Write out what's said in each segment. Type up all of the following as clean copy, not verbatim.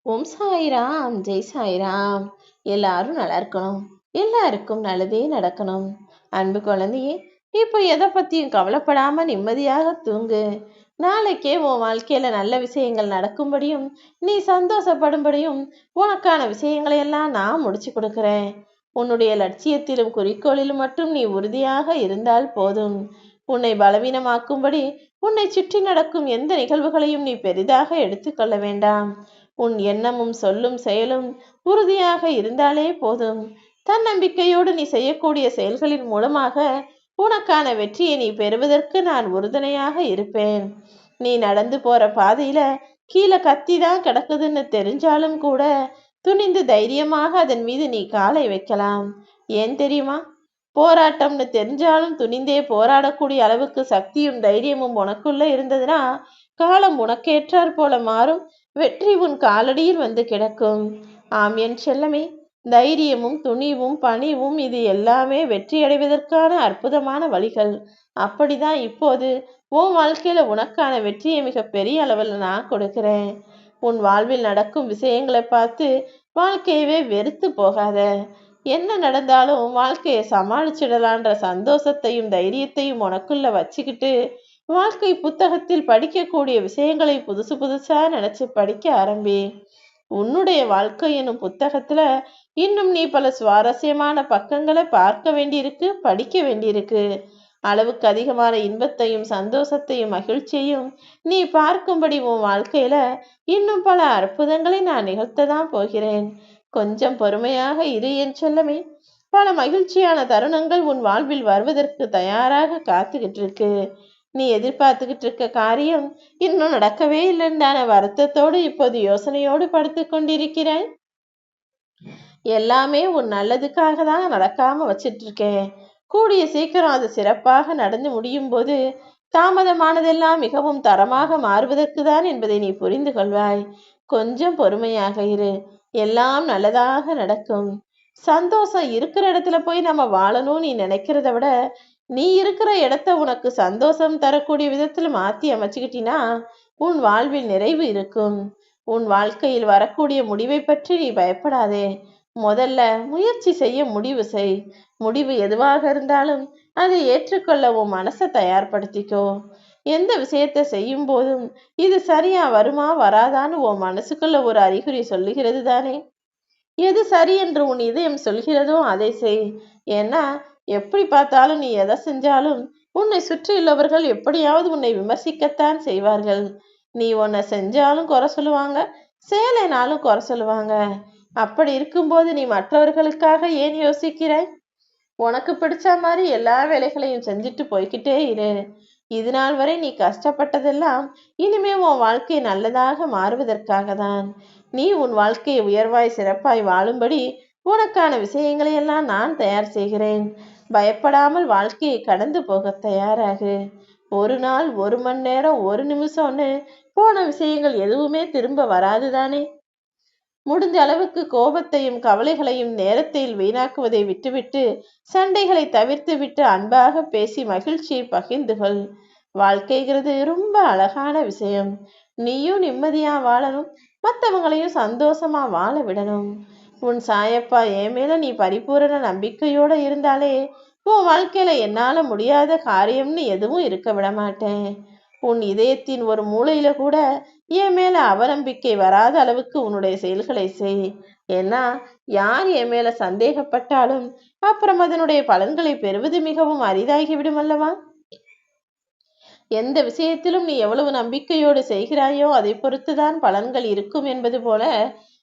ஓம் சாய்ராம், ஜெய் சாய்ராம். எல்லாரும் நல்லா இருக்கணும், எல்லாருக்கும் நல்லதே நடக்கணும். அன்பு குழந்தையே, இப்போ எதை பத்தியும் கவலைப்படாம நிம்மதியாக தூங்கு. நாளைக்கே உன் வாழ்க்கையில நல்ல விஷயங்கள் நடக்கும்படியும் நீ சந்தோஷப்படும்படியும் உனக்கான விஷயங்களை எல்லாம் நான் முடிச்சு கொடுக்கிறேன். உன்னுடைய லட்சியத்திலும் குறிக்கோளிலும் மட்டும் நீ உறுதியாக இருந்தால் போதும். உன்னை பலவீனமாக்கும்படி உன்னை சுற்றி நடக்கும் எந்த நிகழ்வுகளையும் நீ பெரிதாக எடுத்துக்கொள்ள வேண்டாம். உன் எண்ணமும் சொல்லும் செயலும் உறுதியாக இருந்தாலே போதும். தன்னம்பிக்கையோடு நீ செய்யக்கூடிய செயல்களின் மூலமாக உனக்கான வெற்றியை நீ பெறுவதற்கு நான் உறுதுணையாக இருப்பேன். நீ நடந்து போற பாதையில கீழே கத்தி தான் கிடக்குதுன்னு தெரிஞ்சாலும் கூட துணிந்து தைரியமாக அதன் மீது நீ காலை வைக்கலாம். ஏன் தெரியுமா? போராட்டம்னு தெரிஞ்சாலும் துணிந்தே போராடக்கூடிய அளவுக்கு சக்தியும் தைரியமும் உனக்குள்ள இருந்ததுன்னா காலம் உனக்கேற்றாற் போல மாறும். வெற்றி உன் காலடியில் வந்து கிடக்கும். ஆம் என் செல்லமே, தைரியமும் துணிவும் பணிவும் இது எல்லாமே வெற்றி அடைவதற்கான அற்புதமான வழிகள். அப்படிதான் இப்போது உன் வாழ்க்கையில உனக்கான வெற்றியை மிக பெரிய அளவில் நான் கொடுக்கிறேன். உன் வாழ்வில் நடக்கும் விஷயங்களை பார்த்து வாழ்க்கையவே வெறுத்து போகாத. என்ன நடந்தாலும் வாழ்க்கையை சமாளிச்சிடலான்ற சந்தோஷத்தையும் தைரியத்தையும் உனக்குள்ள வச்சுக்கிட்டு வாழ்க்கை புத்தகத்தில் படிக்கக்கூடிய விஷயங்களை புதுசு புதுசா நினைச்சு படிக்க ஆரம்பி. உன்னுடைய வாழ்க்கை எனும் புத்தகத்துல இன்னும் நீ பல சுவாரஸ்யமான பக்கங்களை பார்க்க வேண்டியிருக்கு, படிக்க வேண்டியிருக்கு. அளவுக்கு அதிகமான இன்பத்தையும் சந்தோஷத்தையும் மகிழ்ச்சியையும் நீ பார்க்கும்படி உன் வாழ்க்கையில இன்னும் பல அற்புதங்களை நான் நிகழ்த்ததான் போகிறேன். கொஞ்சம் பொறுமையாக இரு என் செல்லமே. பல மகிழ்ச்சியான தருணங்கள் உன் வாழ்வில் வருவதற்கு தயாராக காத்துக்கிட்டு இருக்கு. நீ எதிர்பார்த்துக்கிட்டு இருக்க காரியம் இன்னும் நடக்கவே இல்லைன்றான வருத்தத்தோடு இப்போது யோசனையோடு படுத்து கொண்டிருக்கிறேன். எல்லாமே உன் நல்லதுக்காக தான் நடக்காம வச்சிட்டு இருக்கேன். கூடிய சீக்கிரம் அது சிறப்பாக நடந்து முடியும் போது தாமதமானதெல்லாம் மிகவும் தரமாக மாறுவதற்கு தான் என்பதை நீ புரிந்து கொள்வாய். கொஞ்சம் பொறுமையாக இரு, எல்லாம் நல்லதாக நடக்கும். சந்தோஷம் இருக்கிற இடத்துல போய் நம்ம வாழணும் நீ நினைக்கிறத விட நீ இருக்கிற இடத்த உனக்கு சந்தோஷம் தரக்கூடிய விதத்துல மாத்தி அமைச்சுக்கிட்டினா உன் வாழ்வில் நிறைவு இருக்கும். உன் வாழ்க்கையில் வரக்கூடிய முடிவை பற்றி நீ பயப்படாதே. முதல்ல முயற்சி செய்ய முடிவு செய். முடிவு எதுவாக இருந்தாலும் அதை ஏற்றுக்கொள்ள உன் மனசை தயார்படுத்திக்கோ. எந்த விஷயத்தை செய்யும் போதும் இது சரியா வருமா வராதான்னு உன் மனசுக்குள்ள ஒரு அறிகுறி சொல்லுகிறது தானே. எது சரி என்று உன் இதயம் சொல்கிறதோ அதை செய். ஏன்னா எப்படி பார்த்தாலும் நீ எதை செஞ்சாலும் உன்னை சுற்றியுள்ளவர்கள் எப்படியாவது உன்னை விமர்சிக்கத்தான் செய்வார்கள். நீ உன்னை செஞ்சாலும் குறை சொல்லுவாங்க, சேலைனாலும் குறை சொல்லுவாங்க. அப்படி இருக்கும்போது நீ மற்றவர்களுக்காக ஏன் யோசிக்கிறாய்? உனக்கு பிடிச்ச மாதிரி எல்லா வேலைகளையும் செஞ்சுட்டு போய்கிட்டே இரு. இது நாள் வரை நீ கஷ்டப்பட்டதெல்லாம் இனிமே உன் வாழ்க்கை நல்லதாக மாறுவதற்காக தான். நீ உன் வாழ்க்கையை உயர்வாய் சிறப்பாய் வாழும்படி உனக்கான விஷயங்களை எல்லாம் நான் தயார் செய்கிறேன். பயப்படாமல் வாழ்க்கையை கடந்து போக தயாராகு. ஒரு நாள், ஒரு மணி நேரம், ஒரு நிமிஷம்னு போன விஷயங்கள் எதுவுமே திரும்ப வராதுதானே. முடிஞ்ச அளவுக்கு கோபத்தையும் கவலைகளையும் நேரத்தில் வீணாக்குவதை விட்டுவிட்டு சண்டைகளை தவிர்த்து விட்டு அன்பாக பேசி மகிழ்ச்சியை பகிர்ந்துகள். வாழ்க்கைங்கிறது ரொம்ப அழகான விஷயம். நீயும் நிம்மதியா வாழணும், மற்றவங்களையும் சந்தோஷமா வாழ விடணும். உன் சாயப்பா என் மேல நீ பரிபூரண நம்பிக்கையோட இருந்தாலே உன் வாழ்க்கையில என்னால முடியாத காரியம்னு எதுவும் இருக்க விட மாட்டேன். உன் இதயத்தின் ஒரு மூலையில கூட என் மேல அவநம்பிக்கை வராத அளவுக்கு உன்னுடைய செயல்களை செய். ஏன்னா யார் என் மேல சந்தேகப்பட்டாலும் அப்புறம் அதனுடைய பலன்களை பெறுவது மிகவும் அரிதாகிவிடும் அல்லவா. எந்த விஷயத்திலும் நீ எவ்வளவு நம்பிக்கையோடு செய்கிறாயோ அதை பொறுத்துதான் பலன்கள் இருக்கும் என்பது போல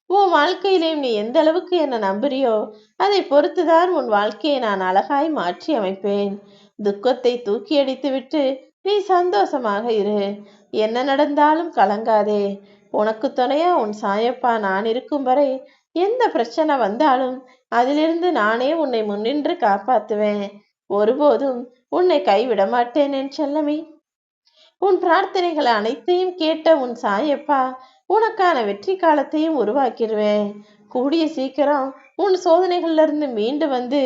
உன் வாழ்க்கையிலேயும் நீ எந்த அளவுக்கு என்ன நம்புறியோ அதை பொறுத்துதான் உன் வாழ்க்கையை நான் அழகாய் மாற்றி அமைப்பேன். துக்கத்தை தூக்கி அடித்து விட்டு நீ சந்தோஷமாக இரு. என்ன நடந்தாலும் கலங்காதே. உனக்கு துணையா உன் சாயப்பா நான் இருக்கும் வரை எந்த பிரச்சனை வந்தாலும் அதிலிருந்து நானே உன்னை முன்னின்று காப்பாத்துவேன். ஒருபோதும் உன்னை கைவிட மாட்டேன் என் செல்லமே. உன் பிரார்த்தனைகள் அனைத்தையும் கேட்ட உன் சாயப்பா உனக்கான வெற்றி காலத்தையும் உருவாக்கிடுவேன். கூடிய சீக்கிரம் உன் சோதனைகள்ல இருந்து மீண்டு வந்து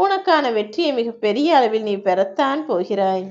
உனக்கான வெற்றியை மிக பெரிய அளவில் நீ பெறத்தான் போகிறாய்.